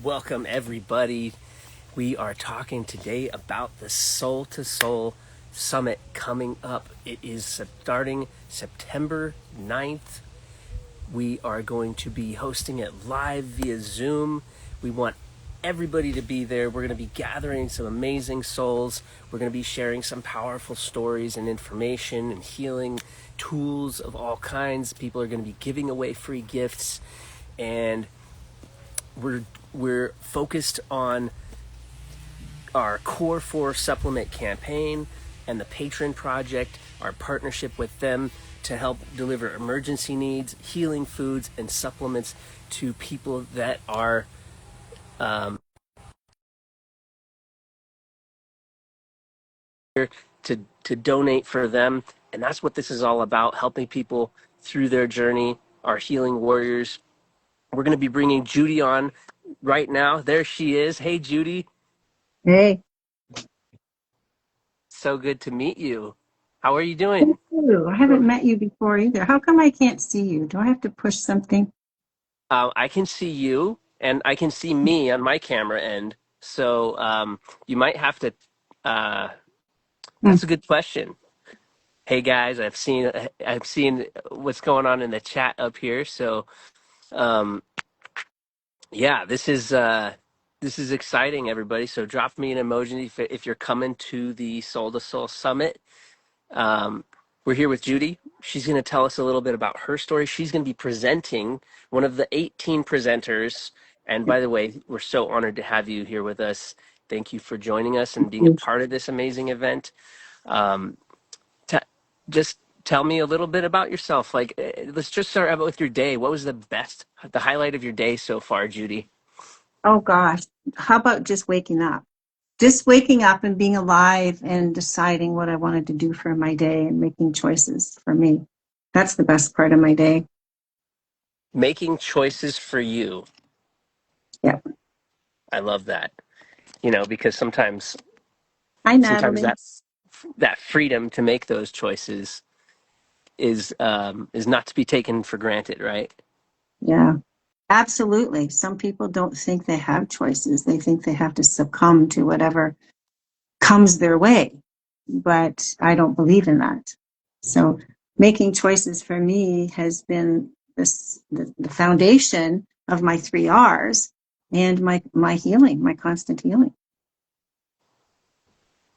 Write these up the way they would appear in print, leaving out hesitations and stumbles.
Welcome, everybody. We are talking today about the Soul to Soul Summit coming up. It is starting September 9th. We are going to be hosting it live via Zoom. We want everybody to be there. We're going to be gathering some amazing souls. We're going to be sharing some powerful stories and information and healing tools of all kinds. People are going to be giving away free gifts, and we're focused on our Core 4 supplement campaign and the Patron Project, our partnership with them to help deliver emergency needs, healing foods, and supplements to people that are to donate for them. And that's what this is all about, helping people through their journey, our healing warriors. We're going to be bringing Judy on right now. There she is. Hey, Judy. Hey. So good to meet you. How are you doing? Ooh, I haven't met you before either. How come I can't see you? Do I have to push something? I can see you, and I can see me on my camera end. So you might have to. Uh, Hmm. that's a good question. Hey guys, I've seen what's going on in the chat up here. So um, yeah, this is exciting, everybody. So drop me an emoji if you're coming to the Soul to Soul Summit. Um, we're here with Judy. She's going to tell us a little bit about her story. She's going to be presenting, one of the 18 presenters. And by the way, we're so honored to have you here with us. Thank you for joining us and being a part of this amazing event. Um, t- just tell me a little bit about yourself. Let's just start out with your day. What was the highlight of your day so far, Judy? Oh gosh. How about just waking up? Just waking up and being alive and deciding what I wanted to do for my day and making choices for me. That's the best part of my day. Making choices for you. Yeah. I love that. Because sometimes Hi, sometimes Natalie. that freedom to make those choices is not to be taken for granted, right? Yeah. Absolutely. Some people don't think they have choices. They think they have to succumb to whatever comes their way. But I don't believe in that. So making choices for me has been the foundation of my 3 R's and my healing, my constant healing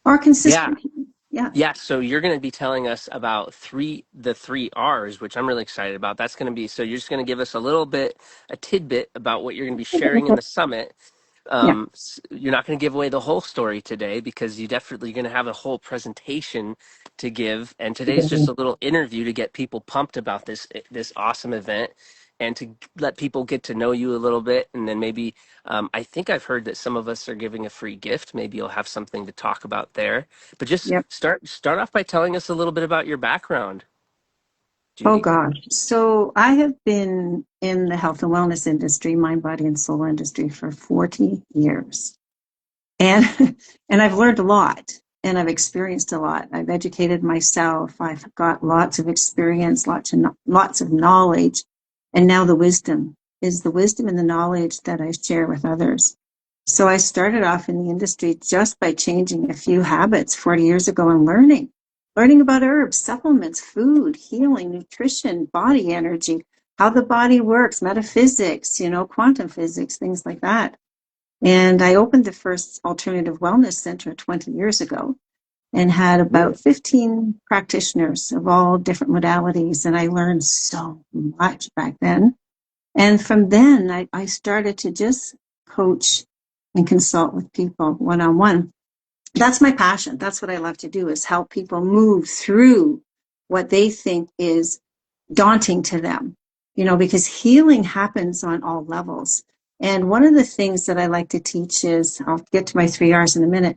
or Yeah. consistent healing. Yeah. Yeah, so you're going to be telling us about the three R's, which I'm really excited about. That's going to be, so you're just going to give us a tidbit about what you're going to be sharing in the summit. Yeah. You're not going to give away the whole story today because you definitely going to have a whole presentation to give. And today's just a little interview to get people pumped about this awesome event and to let people get to know you a little bit. And then maybe I think I've heard that some of us are giving a free gift. Maybe you'll have something to talk about there. But just Yep. start off by telling us a little bit about your background, Oh Judy. gosh. So I have been in the health and wellness industry, mind, body, and soul industry for 40 years. And and I've learned a lot and I've experienced a lot. I've educated myself. I've got lots of experience, lots of knowledge, and now the wisdom is the wisdom and the knowledge that I share with others. So I started off in the industry just by changing a few habits 40 years ago and learning about herbs, supplements, food, healing, nutrition, body energy, how the body works, metaphysics, quantum physics, things like that. And I opened the first alternative wellness center 20 years ago and had about 15 practitioners of all different modalities. And I learned so much back then. And from then, I started to just coach and consult with people one-on-one. That's my passion. That's what I love to do, is help people move through what they think is daunting to them, because healing happens on all levels. And one of the things that I like to teach is, I'll get to my 3 R's in a minute,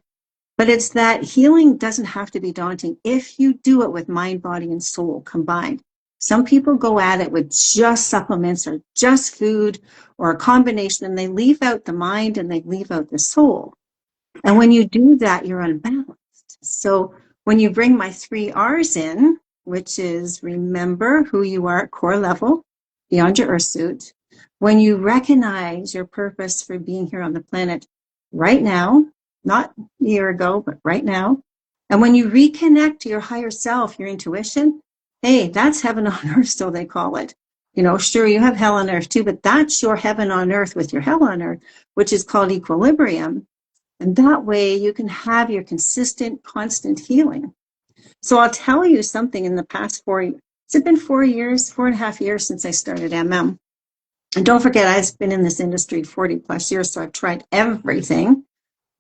but it's that healing doesn't have to be daunting if you do it with mind, body, and soul combined. Some people go at it with just supplements or just food or a combination, and they leave out the mind and they leave out the soul. And when you do that, you're unbalanced. So when you bring my 3 R's in, which is remember who you are at core level beyond your earth suit, when you recognize your purpose for being here on the planet right now, not a year ago, but right now, and when you reconnect to your higher self, your intuition, hey, that's heaven on earth, so they call it. Sure, you have hell on earth too, but that's your heaven on earth with your hell on earth, which is called equilibrium. And that way you can have your consistent, constant healing. So I'll tell you something in the past has it been 4 years, 4.5 years since I started MM? And don't forget, I've been in this industry 40 plus years, so I've tried everything,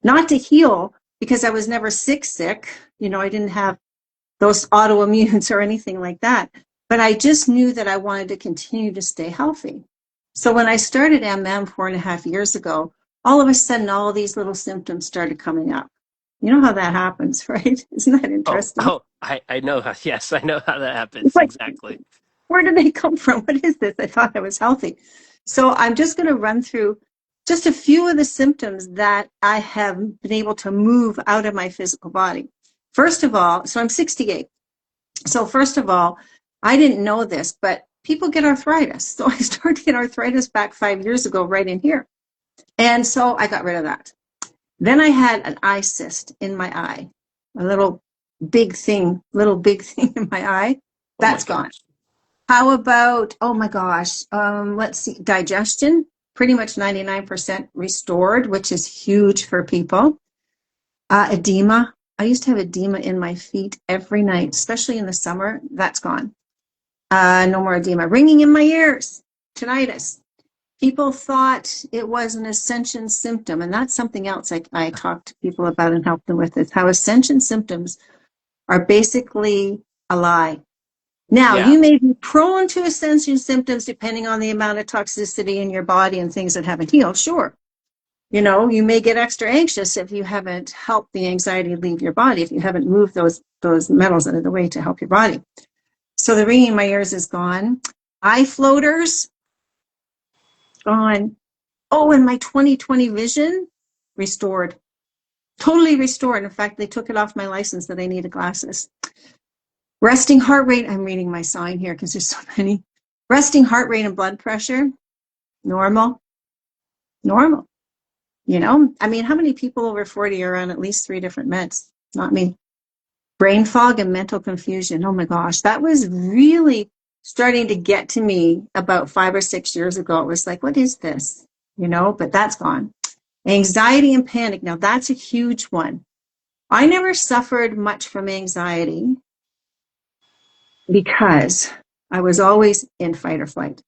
not to heal because I was never sick. I didn't have those autoimmunes or anything like that. But I just knew that I wanted to continue to stay healthy. So when I started MM 4.5 years ago, all of a sudden, all of these little symptoms started coming up. You know how that happens, right? Isn't that Oh, interesting? oh, I know how, yes, I know how that happens. Like, Exactly. where did they come from? What is this? I thought I was healthy. So I'm just going to run through just a few of the symptoms that I have been able to move out of my physical body. First of all, so I'm 68. So first of all, I didn't know this, but people get arthritis. So I started to get arthritis back 5 years ago, right in here. And so I got rid of that. Then I had an eye cyst in my eye, a big thing in my eye. Oh my That's gone. gosh. How about, oh my gosh, let's see, digestion, pretty much 99% restored, which is huge for people. Edema. I used to have edema in my feet every night, especially in the summer. That's gone. No more edema. Ringing in my ears, tinnitus. People thought it was an ascension symptom, and that's something else I talk to people about and help them with, is how ascension symptoms are basically a lie. Now, Yeah. you may be prone to ascension symptoms depending on the amount of toxicity in your body and things that haven't healed, sure. You may get extra anxious if you haven't helped the anxiety leave your body, if you haven't moved those metals out of the way to help your body. So the ringing in my ears is gone. Eye floaters, gone. Oh, and my 20/20 vision, restored. Totally restored. In fact, they took it off my license that I needed glasses. Resting heart rate, I'm reading my sign here because there's so many. Resting heart rate and blood pressure, normal. Normal. I mean, how many people over 40 are on at least 3 different meds? Not me. Brain fog and mental confusion. Oh my gosh, that was really starting to get to me about 5 or 6 years ago. It was like, what is this? But that's gone. Anxiety and panic. Now, that's a huge one. I never suffered much from anxiety because I was always in fight or flight.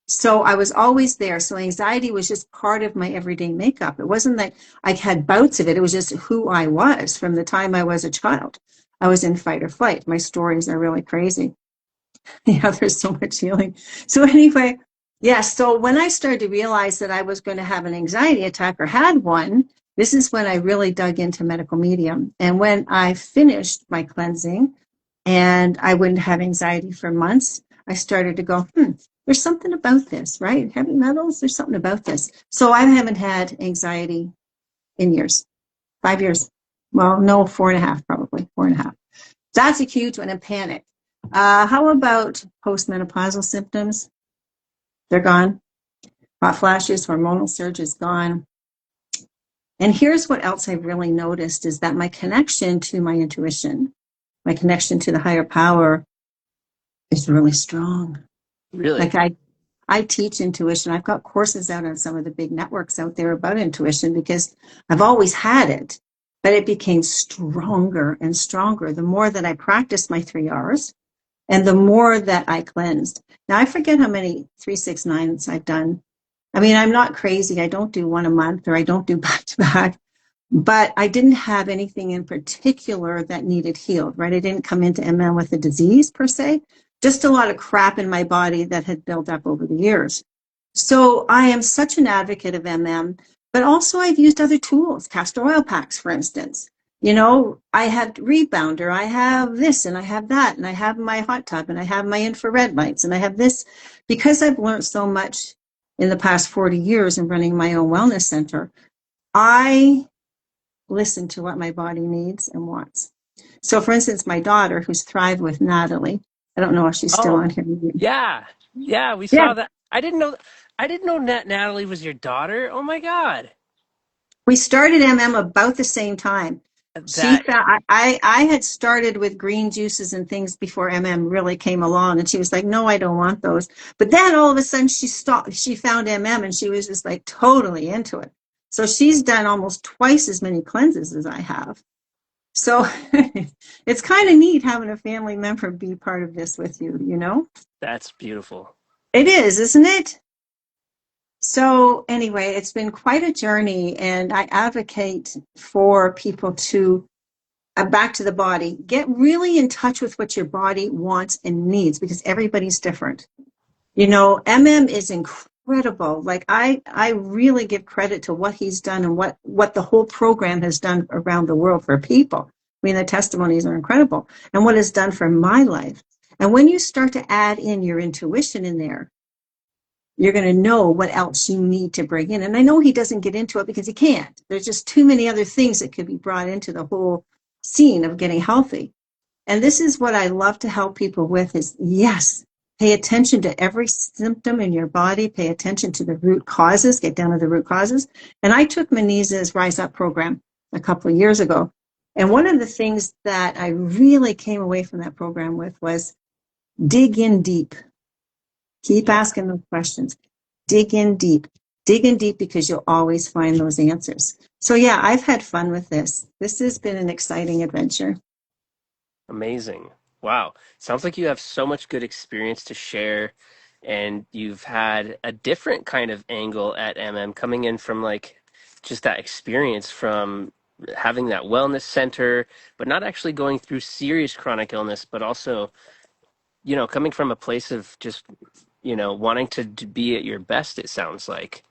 So I was always there. So anxiety was just part of my everyday makeup. It wasn't that I had bouts of it. It was just who I was from the time I was a child. I was in fight or flight. My stories are really crazy. Yeah, there's so much healing. So anyway, yeah, so when I started to realize that I was going to have an anxiety attack or had one, this is when I really dug into medical medium. And when I finished my cleansing and I wouldn't have anxiety for months, I started to go, there's something about this, right? Heavy metals, there's something about this. So I haven't had anxiety in years, 5 years. Well, no, 4.5, probably 4.5. That's a huge one, and panic. How about postmenopausal symptoms? They're gone. Hot flashes, hormonal surge is gone. And here's what else I've really noticed is that my connection to my intuition, my connection to the higher power is really strong. Really? Like I teach intuition. I've got courses out on some of the big networks out there about intuition because I've always had it, but it became stronger and stronger the more that I practiced my 3 R's and the more that I cleansed. Now, I forget how many 369s I've done. I mean, I'm not crazy. I don't do one a month or I don't do back to back, but I didn't have anything in particular that needed healed, right? I didn't come into MM with a disease per se, just a lot of crap in my body that had built up over the years. So I am such an advocate of MM, but also I've used other tools, castor oil packs, for instance. I have rebounder, I have this and I have that, and I have my hot tub and I have my infrared lights and I have this because I've learned so much in the past 40 years in running my own wellness center. I listen to what my body needs and wants. So for instance, my daughter who's Thrive with Natalie, I don't know if she's still Oh, on here. yeah. Yeah, we Yeah. saw that. I didn't know. I didn't know Natalie was your daughter. Oh my God. We started MM about the same time. She That found I had started with green juices and things before MM really came along, and she was like, "No, I don't want those." But then all of a sudden she stopped. She found MM, and she was just like totally into it. So she's done almost twice as many cleanses as I have. So it's kind of neat having a family member be part of this with you, you know? that's beautiful. It is, isn't it? So anyway, it's been quite a journey, and I advocate for people to back to the body, get really in touch with what your body wants and needs because everybody's different. You know, MM is incredible. Like I really give credit to what he's done and what the whole program has done around the world for people. I mean, the testimonies are incredible and what it's done for my life. And when you start to add in your intuition in there, you're going to know what else you need to bring in. And I know he doesn't get into it because he can't. There's just too many other things that could be brought into the whole scene of getting healthy. And this is what I love to help people with is yes, pay attention to every symptom in your body, pay attention to the root causes, get down to the root causes. And I took Maniza's Rise Up program a couple of years ago. And one of the things that I really came away from that program with was dig in deep. Keep Yeah, asking those questions. Dig in deep. Dig in deep because you'll always find those answers. So yeah, I've had fun with this. This has been an exciting adventure. amazing. Wow. Sounds like you have so much good experience to share, and you've had a different kind of angle at MM coming in from like just that experience from having that wellness center, but not actually going through serious chronic illness, but also, coming from a place of just, wanting to be at your best, it sounds like.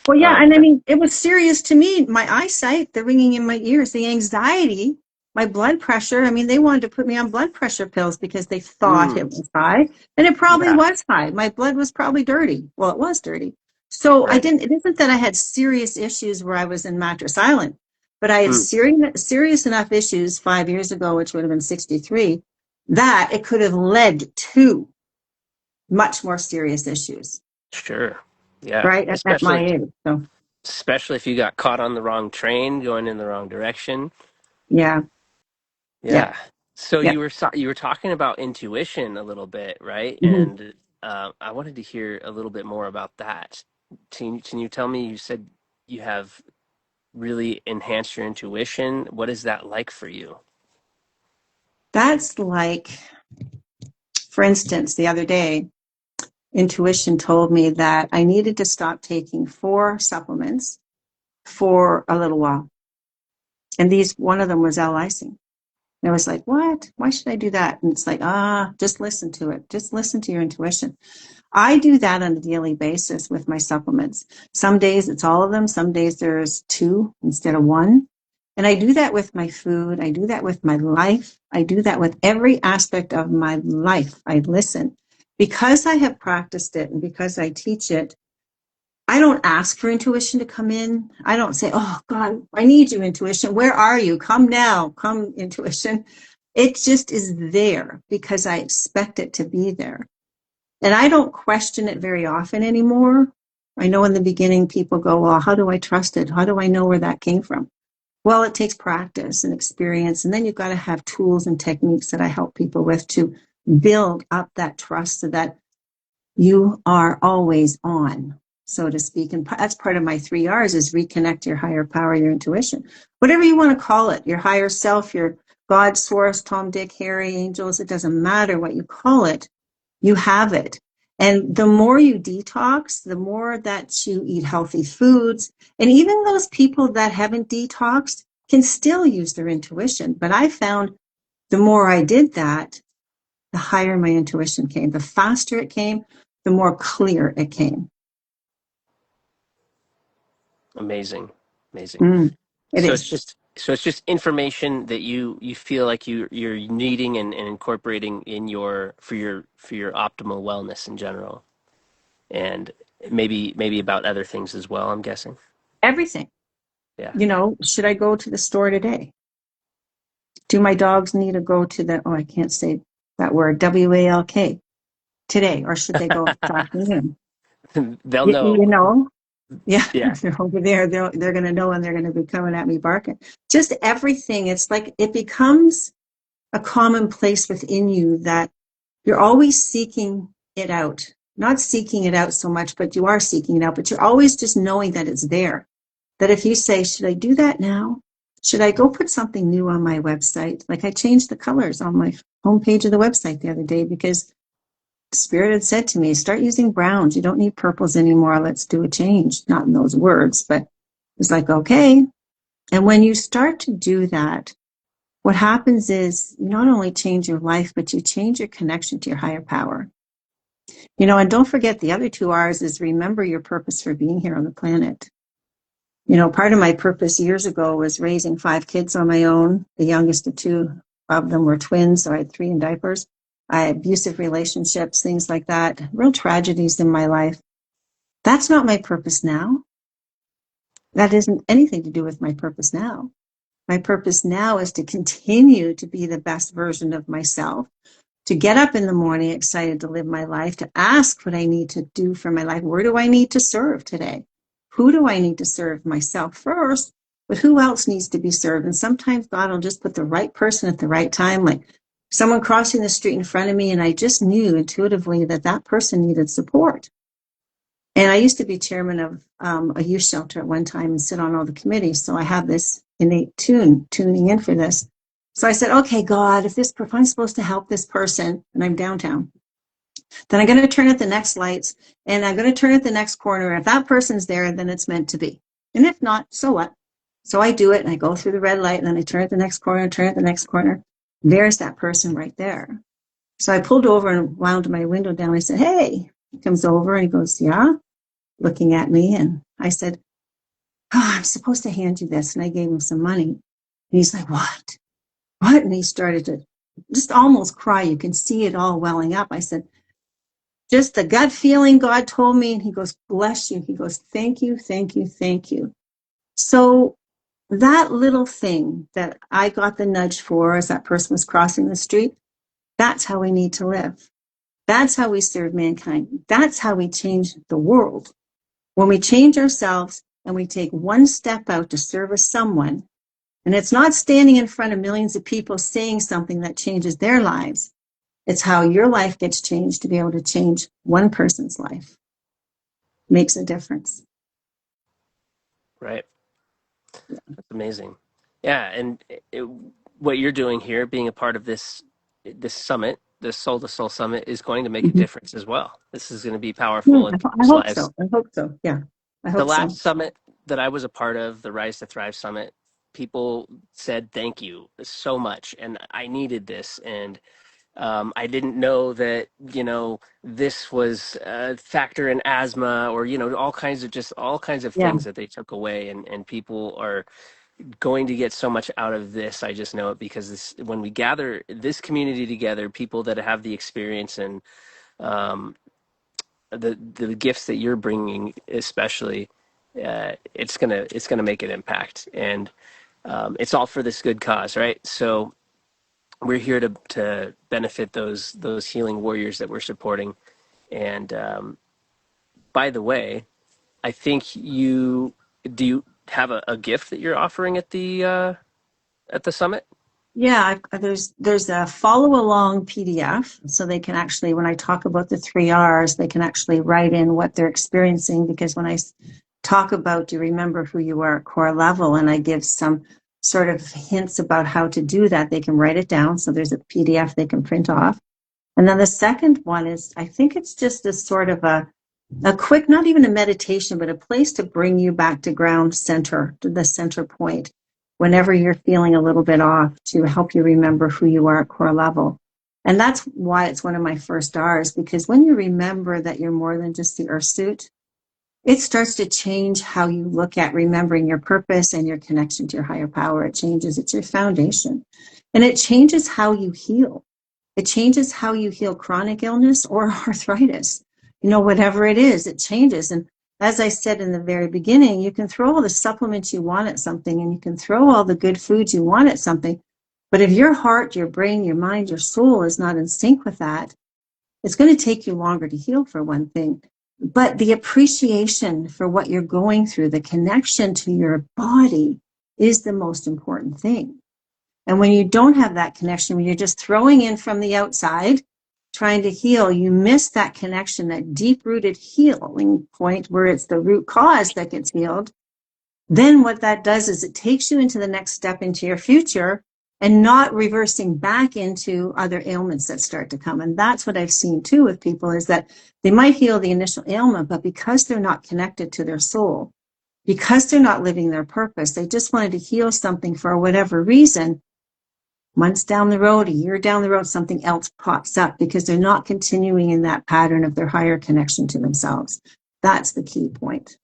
Well, yeah, and I Um, mean, it was serious to me. My eyesight, the ringing in my ears, the anxiety, my blood pressure. I mean, they wanted to put me on blood pressure pills because they thought it mm, was high, and it probably yeah, was high. My blood was probably dirty. Well, it was dirty. So I right. didn't, it isn't that I had serious issues where I was in mattress island, but I had Mm, serious enough issues 5 years ago, which would have been 63, that it could have led to much more serious issues, sure. Yeah. right? At my Especially age. So, especially if you got caught on the wrong train going in the wrong direction. yeah, yeah, Yeah. So yeah. you were talking about intuition a little bit, right? Mhm. And I wanted to hear a little bit more about that. Can you tell me? You said you have really enhanced your intuition. What is that like for you? That's like, for instance, the other day, intuition told me that I needed to stop taking 4 supplements for a little while. And one of them was L-lysine. And I was like, what? Why should I do that? And it's like, just listen to it. Just listen to your intuition. I do that on a daily basis with my supplements. Some days it's all of them. Some days there's 2 instead of 1. And I do that with my food. I do that with my life. I do that with every aspect of my life. I listen. Because I have practiced it and because I teach it, I don't ask for intuition to come in. I don't say, oh God, I need you, intuition. Where are you? Come now. Come, intuition. It just is there because I expect it to be there. And I don't question it very often anymore. I know in the beginning people go, well, how do I trust it? How do I know where that came from? Well, it takes practice and experience. And then you've got to have tools and techniques that I help people with to build up that trust so that you are always on, so to speak. And that's part of my 3 R's is reconnect your higher power, your intuition, whatever you want to call it, your higher self, your God, source, Tom, Dick, Harry, angels. It doesn't matter what you call it. You have it. And the more you detox, the more that you eat healthy foods. And even those people that haven't detoxed can still use their intuition. But I found the more I did that, the higher my intuition came. The faster it came, the more clear it came. Amazing, amazing. Mm, it So it's is. just information that you feel like you're needing and incorporating in your optimal wellness in general, and maybe about other things as well, I'm guessing. Everything. Yeah. Should I go to the store today? Do my dogs need to go to I can't say that word, WALK today, or should they go this afternoon? They'll You, know. you know, yeah, Yeah. if they're over there, they're going to know, and they're going to be coming at me barking. Just everything. It's like it becomes a commonplace within you that you're always seeking it out. Not seeking it out so much, but you are seeking it out. But you're always just knowing that it's there. That if you say, should I do that now? Should I go put something new on my website? Like I changed the colors on my homepage of the website the other day because Spirit had said to me, start using browns. You don't need purples anymore. Let's do a change. Not in those words, but it's like, okay. And when you start to do that, what happens is you not only change your life, but you change your connection to your higher power. And don't forget the other two R's is remember your purpose for being here on the planet. Part of my purpose years ago was raising 5 kids on my own. The youngest of 2 of them were twins, so I had 3 in diapers. I had abusive relationships, things like that, real tragedies in my life. That's not my purpose now. That isn't anything to do with my purpose now. My purpose now is to continue to be the best version of myself, to get up in the morning excited to live my life, to ask what I need to do for my life. Where do I need to serve today? Who do I need to serve? Myself first, but who else needs to be served? And sometimes God will just put the right person at the right time, like someone crossing the street in front of me, and I just knew intuitively that that person needed support. And I used to be chairman of a youth shelter at one time and sit on all the committees. So I have this innate tuning in for this. So I said, okay, God, if I'm supposed to help this person and I'm downtown, then I'm going to turn at the next lights and I'm going to turn at the next corner. If that person's there, then it's meant to be. And if not, so what? So I do it and I go through the red light and then I turn at the next corner, turn at the next corner. There's that person right there. So I pulled over and wound my window down. I said, hey, he comes over and he goes, yeah, looking at me. And I said, oh, I'm supposed to hand you this. And I gave him some money. And he's like, what? What? And he started to just almost cry. You can see it all welling up. I said, just the gut feeling God told me. And he goes, bless you. He goes, thank you, thank you, thank you. So that little thing that I got the nudge for as that person was crossing the street, that's how we need to live. That's how we serve mankind. That's how we change the world. When we change ourselves and we take one step out to service someone, and it's not standing in front of millions of people saying something that changes their lives. It's how your life gets changed to be able to change one person's life. Makes a difference. Right. That's amazing. Yeah, and what you're doing here, being a part of this summit, this Soul to Soul Summit, is going to make a Mm-hmm. difference as well. This is going to be Yeah, powerful in I people's hope lives. so. I hope so. Yeah, I The hope so. last summit that I was a part of, the Rise to Thrive Summit, people said thank you so much, and I needed this, and I didn't know that this was a factor in asthma or all kinds of Yeah, things that they took away, and people are going to get so much out of this. I just know it because when we gather this community together, people that have the experience and um, the gifts that you're bringing, especially, it's gonna make an impact, and it's all for this good cause, right? So we're here to benefit those healing warriors that we're supporting. And by the way, I think you have a gift that you're offering at the summit? yeah. There's a follow along PDF, so they can actually, when I talk about the 3 R's, they can actually write in what they're experiencing. Because when I talk about, do you remember who you are at core level, and I give some sort of hints about how to do that, they can write it down. So there's a PDF they can print off. And then the second one is, I think it's just a sort of a quick, not even a meditation, but a place to bring you back to ground center, to the center point, whenever you're feeling a little bit off, to help you remember who you are at core level. And that's why it's one of my first R's, because when you remember that you're more than just the earth suit, it starts to change how you look at remembering your purpose and your connection to your higher power. It changes, it's your foundation. And it changes how you heal. It changes how you heal chronic illness or arthritis. Whatever it is, it changes. And as I said in the very beginning, you can throw all the supplements you want at something and you can throw all the good foods you want at something. But if your heart, your brain, your mind, your soul is not in sync with that, it's going to take you longer to heal, for one thing. But the appreciation for what you're going through, the connection to your body is the most important thing. And when you don't have that connection, when you're just throwing in from the outside, trying to heal, you miss that connection, that deep rooted healing point where it's the root cause that gets healed. Then what that does is it takes you into the next step into your future and not reversing back into other ailments that start to come. And that's what I've seen too with people is that they might heal the initial ailment, but because they're not connected to their soul, because they're not living their purpose, they just wanted to heal something for whatever reason. Months down the road, a year down the road, something else pops up because they're not continuing in that pattern of their higher connection to themselves. That's the key point.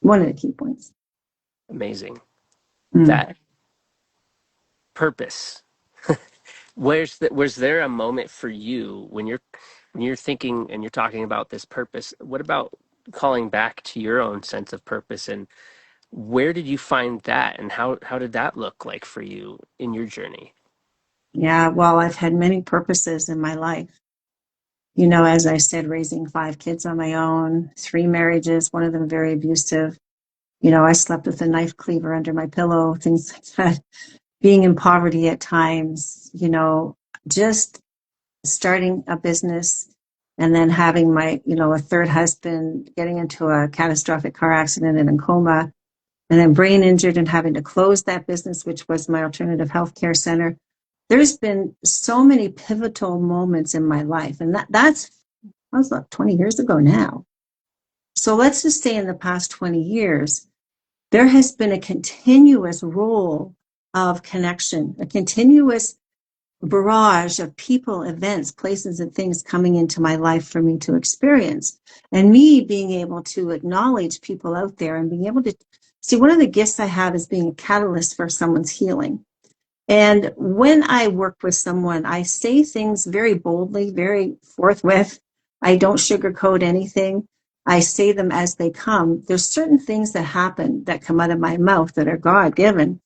One of the key points. Amazing. Mm. That purpose. Was there a moment for you when you're thinking and you're talking about this purpose? What about calling back to your own sense of purpose, and where did you find that, and how did that look like for you in your journey? Yeah, well, I've had many purposes in my life. You know, as I said, raising 5 kids on my own, 3 marriages, one of them very abusive. You know, I slept with a knife cleaver under my pillow, things like that. Being in poverty at times, you know, just starting a business and then having my, you know, a third husband getting into a catastrophic car accident and in coma, and then brain injured and having to close that business, which was my alternative healthcare center. There's been so many pivotal moments in my life, and that was like 20 years ago now. So let's just say in the past 20 years, there has been a continuous role of connection, a continuous barrage of people, events, places, and things coming into my life for me to experience. And me being able to acknowledge people out there and being able to see, one of the gifts I have is being a catalyst for someone's healing. And when I work with someone, I say things very boldly, very forthwith. I don't sugarcoat anything. I say them as they come. There's certain things that happen that come out of my mouth that are God given,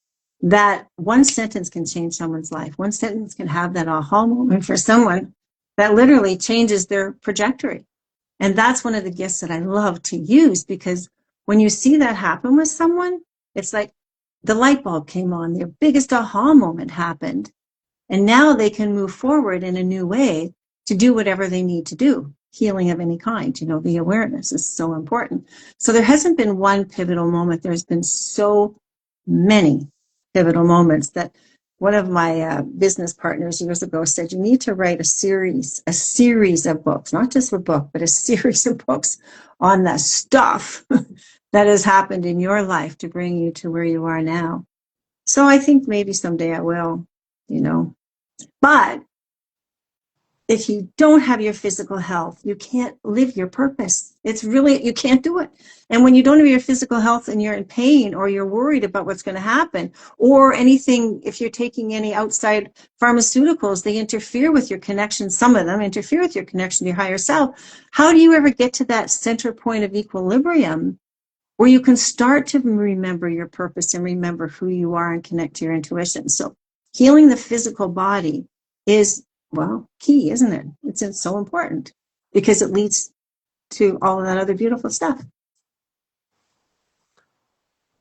that one sentence can change someone's life. One sentence can have that aha moment for someone that literally changes their trajectory. And that's one of the gifts that I love to use, because when you see that happen with someone, it's like the light bulb came on, their biggest aha moment happened. And now they can move forward in a new way to do whatever they need to do. Healing of any kind, you know, the awareness is so important. So there hasn't been one pivotal moment. There's been so many pivotal moments that one of my business partners years ago said, you need to write a series of books, not just a book, but a series of books on the stuff that has happened in your life to bring you to where you are now. So I think maybe someday I will, you know. But if you don't have your physical health, you can't live your purpose. It's really, you can't do it. And when you don't have your physical health and you're in pain, or you're worried about what's going to happen, or anything, if you're taking any outside pharmaceuticals, they interfere with your connection. Some of them interfere with your connection to your higher self. How do you ever get to that center point of equilibrium where you can start to remember your purpose and remember who you are and connect to your intuition? So healing the physical body is, well, key, isn't it? It's so important because it leads to all of that other beautiful stuff.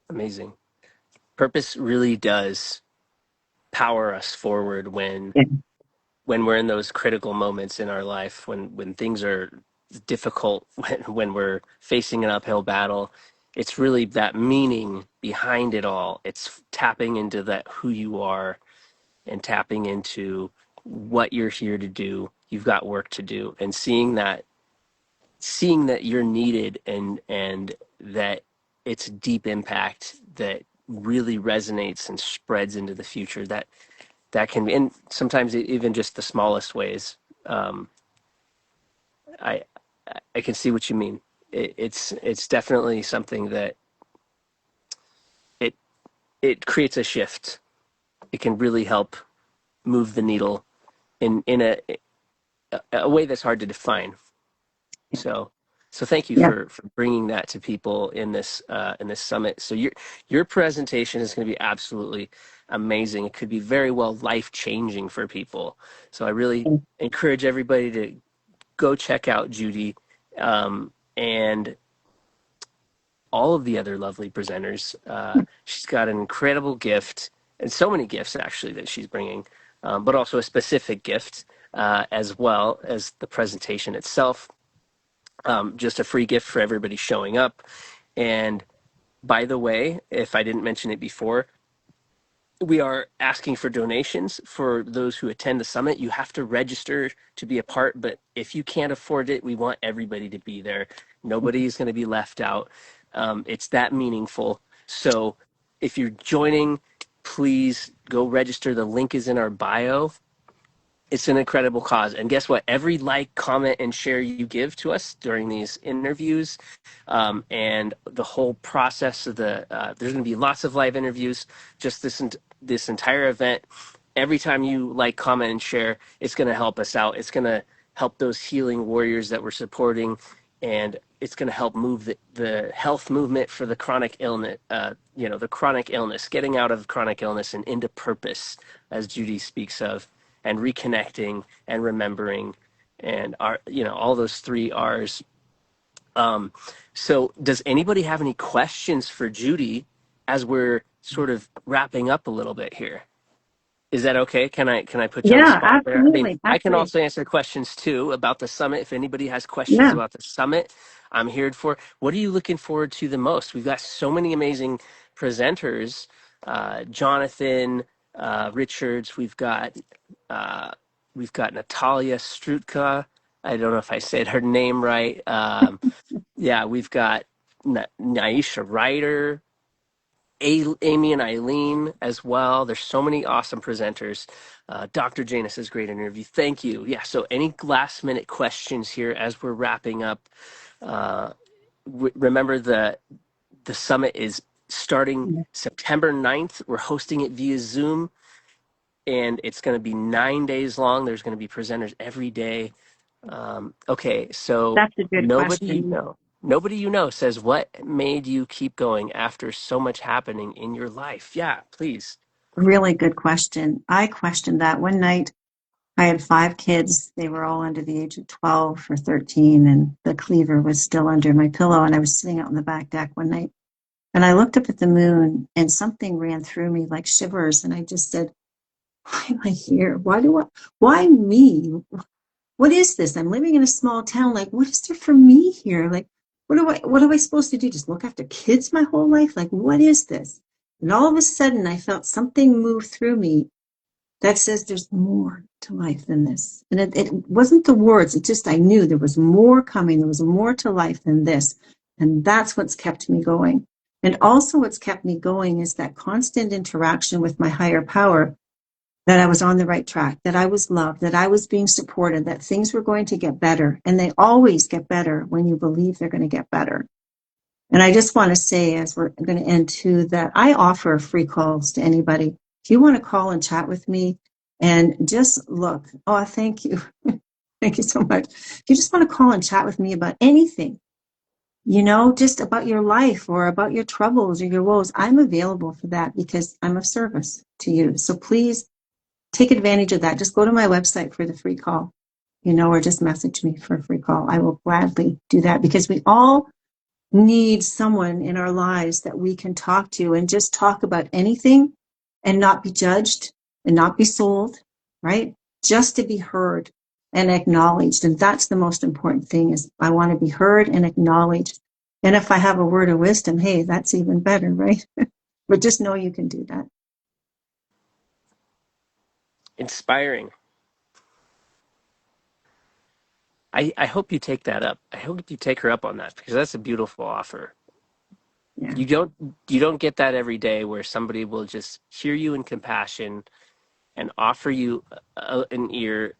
Amazing. Purpose really does power us forward Yeah. when we're in those critical moments in our life, when things are difficult, when we're facing an uphill battle. It's really that meaning behind it all. It's tapping into that who you are and tapping into what you're here to do. You've got work to do, and seeing that you're needed, and that it's deep impact that really resonates and spreads into the future. That can be, and sometimes even just the smallest ways. um, I I can see what you mean. It's definitely something that it it creates a shift. It can really help move the needle in a way that's hard to define. So thank you Yeah. for bringing that to people in this summit. So your presentation is going to be absolutely amazing. It could be very well life changing for people. So I really encourage everybody to go check out Judy. and all of the other lovely presenters. She's got an incredible gift, and so many gifts actually that she's bringing, but also a specific gift as well as the presentation itself. Just a free gift for everybody showing up. And by the way, if I didn't mention it before, we are asking for donations for those who attend the summit. You have to register to be a part, but if you can't afford it, we want everybody to be there. Nobody is going to be left out. It's that meaningful. So if you're joining, please go register. The link is in our bio. It's an incredible cause. And guess what? Every like, comment, and share you give to us during these interviews, and the whole process of there's going to be lots of live interviews. Just this entire event. Every time you like, comment, and share, it's going to help us out. It's going to help those healing warriors that we're supporting, and it's going to help move the health movement for the chronic illness. The chronic illness, getting out of chronic illness and into purpose, as Judy speaks of, and reconnecting and remembering, and all those three R's. So does anybody have any questions for Judy as we're sort of wrapping up a little bit here? Is that okay? Can I put you on the Yeah, spot there? I mean, absolutely. I can Absolutely. also answer questions too about the summit. If anybody has questions Yeah. about the summit, I'm here for. What are you looking forward to the most? We've got so many amazing presenters. Jonathan Richards. Uh, we've got Natalia Strutka. I don't know if I said her name right. Yeah, we've got Naisha Ryder. Amy and Eileen as well. There's so many awesome presenters. Dr. Janus's great interview. Thank you. Yeah. So any last minute questions here as we're wrapping up? Uh, Remember the summit is starting September 9th. We're hosting it via Zoom, and it's going to be 9 days long. There's going to be presenters every day. Okay, so That's a good question. nobody you know says, what made you keep going after so much happening in your life? Yeah, please. Really good question. I questioned that one night. I had 5 kids. They were all under the age of 12 or 13, and the cleaver was still under my pillow. And I was sitting out on the back deck one night, and I looked up at the moon, and something ran through me like shivers. And I just said, why am I here? Why me? What is this? I'm living in a small town. Like, what is there for me here? Like, what am I supposed to do? Just look after kids my whole life? Like, what is this? And all of a sudden, I felt something move through me that says there's more to life than this. And it wasn't the words. It just, I knew there was more coming. There was more to life than this. And that's what's kept me going. And also what's kept me going is that constant interaction with my higher power, that I was on the right track, that I was loved, that I was being supported, that things were going to get better. And they always get better when you believe they're going to get better. And I just want to say, as we're going to end too, that I offer free calls to anybody. If you want to call and chat with me and just look, oh, thank you. Thank you so much. If you just want to call and chat with me about anything, just about your life or about your troubles or your woes, I'm available for that because I'm of service to you. So please take advantage of that. Just go to my website for the free call, or just message me for a free call. I will gladly do that because we all need someone in our lives that we can talk to and just talk about anything and not be judged and not be sold, right? Just to be heard and acknowledged. And that's the most important thing, is I want to be heard and acknowledged. And if I have a word of wisdom, hey, that's even better, right? But just know you can do that. Inspiring. I hope you take that up. I hope you take her up on that, because that's a beautiful offer. Yeah. You don't get that every day, where somebody will just hear you in compassion and offer you an ear.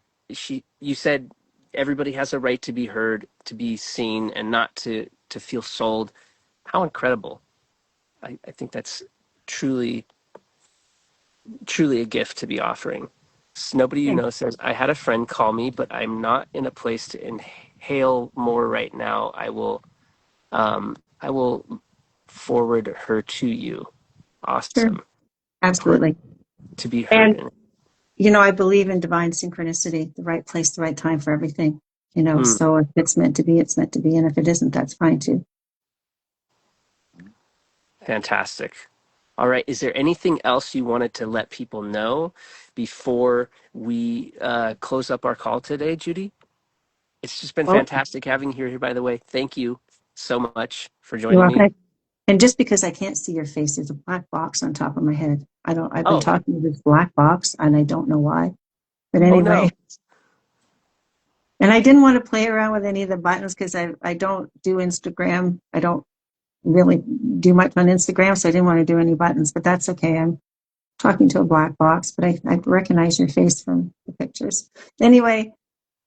You said everybody has a right to be heard, to be seen, and not to feel sold. How incredible. I think that's truly, truly a gift to be offering. Nobody you Thanks. know says, I had a friend call me, but I'm not in a place to inhale more right now. I will forward her to you. Sure. Awesome. Important Absolutely. to be heard. And, I believe in divine synchronicity, the right place, the right time for everything. Mm, So if it's meant to be, it's meant to be. And if it isn't, that's fine too. fantastic. All right. Is there anything else you wanted to let people know before we close up our call today, Judy? It's just been Well, fantastic having you here, by the way. Thank you so much for you're joining me. welcome. And just because I can't see your face, there's a black box on top of my head. I've been Oh, talking to this black box and I don't know why. But oh anyway, no. and I didn't want to play around with any of the buttons because I don't do Instagram. I don't really do much on Instagram, so I didn't want to do any buttons, but that's okay. I'm talking to a black box, but I recognize your face from the pictures. Anyway,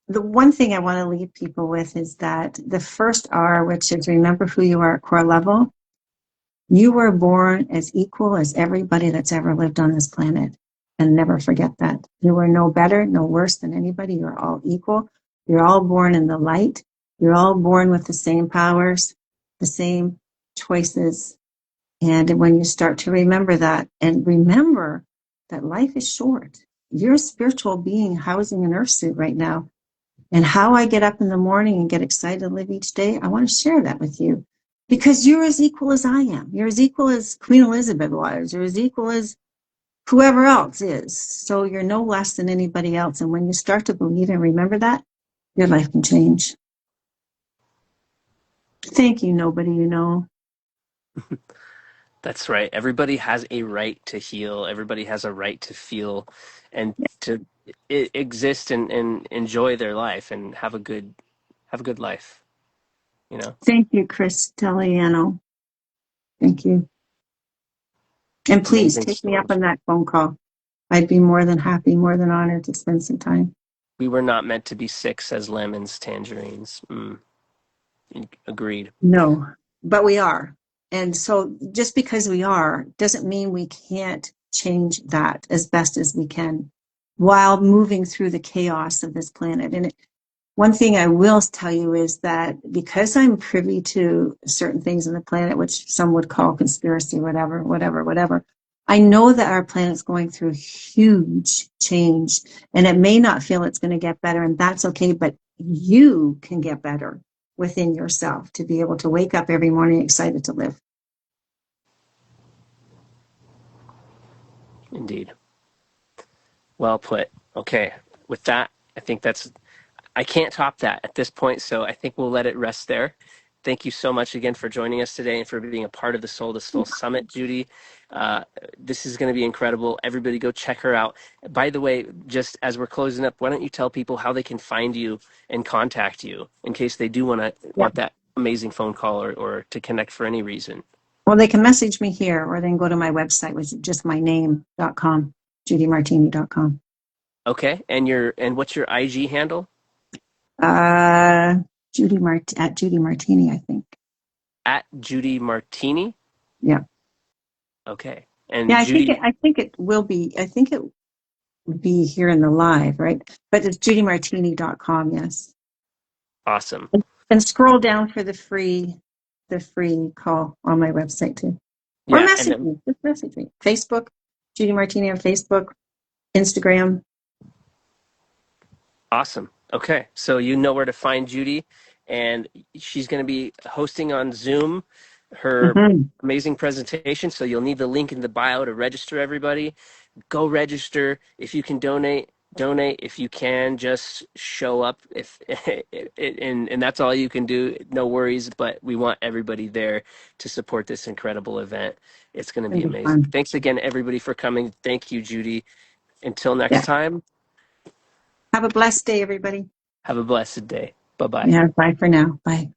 the one thing I want to leave people with is that the first R, which is remember who you are at core level, you were born as equal as everybody that's ever lived on this planet. And never forget that. You are no better, no worse than anybody. You're all equal. You're all born in the light. You're all born with the same powers, the same choices. And when you start to remember that, and remember that life is short, you're a spiritual being housing an earth suit right now. And how I get up in the morning and get excited to live each day, I want to share that with you because you're as equal as I am. You're as equal as Queen Elizabeth was. You're as equal as whoever else is. So you're no less than anybody else. And when you start to believe and remember that, your life can change. Thank you, nobody you know. That's right. Everybody has a right to heal. Everybody has a right to feel and to exist and enjoy their life and have a good life, you know. Thank you, Chris Deliano. Thank you. And please Amazing take me up stories. on that phone call. I'd be more than happy, more than honored to spend some time. We were not meant to be sick, says lemons, tangerines. Agreed. No, but we are. And so just because we are doesn't mean we can't change that as best as we can while moving through the chaos of this planet. And one thing I will tell you is that because I'm privy to certain things in the planet, which some would call conspiracy, whatever, I know that our planet's going through huge change and it may not feel it's going to get better, and that's okay, but you can get better within yourself to be able to wake up every morning excited to live. Indeed. Well put. Okay. With that, I think I can't top that at this point, so I think we'll let it rest there. Thank you so much again for joining us today and for being a part of the Soul to Soul Summit, Judy. This is going to be incredible. Everybody go check her out. By the way, just as we're closing up, why don't you tell people how they can find you and contact you in case they do Yeah. want that amazing phone call or to connect for any reason? Well, they can message me here or then go to my website, which is just my name.com, judymartene.com. Okay, and what's your IG handle? Uh, at Judy Martene, I think. At Judy Martene. Yeah. Okay, Yeah, and Judy. I think it will be, I think it would be here in the live, right? But it's judymartene.com, yes. Awesome. And scroll down for the free call on my website too. Or Yeah, and message me, just message me. Facebook, Judy Martene on Facebook, Instagram. awesome. Okay, so you know where to find Judy, and she's going to be hosting on Zoom her Mhm. amazing presentation. So you'll need the link in the bio to register everybody. Go register. If you can donate, donate. If you can, just show up. If and that's all you can do. No worries, but we want everybody there to support this incredible event. It's going to be It'll be amazing. fun. Thanks again, everybody, for coming. Thank you, Judy. Until next Yeah. time, Have a blessed day, everybody. have a blessed day. Bye bye. Yeah, bye for now. Bye.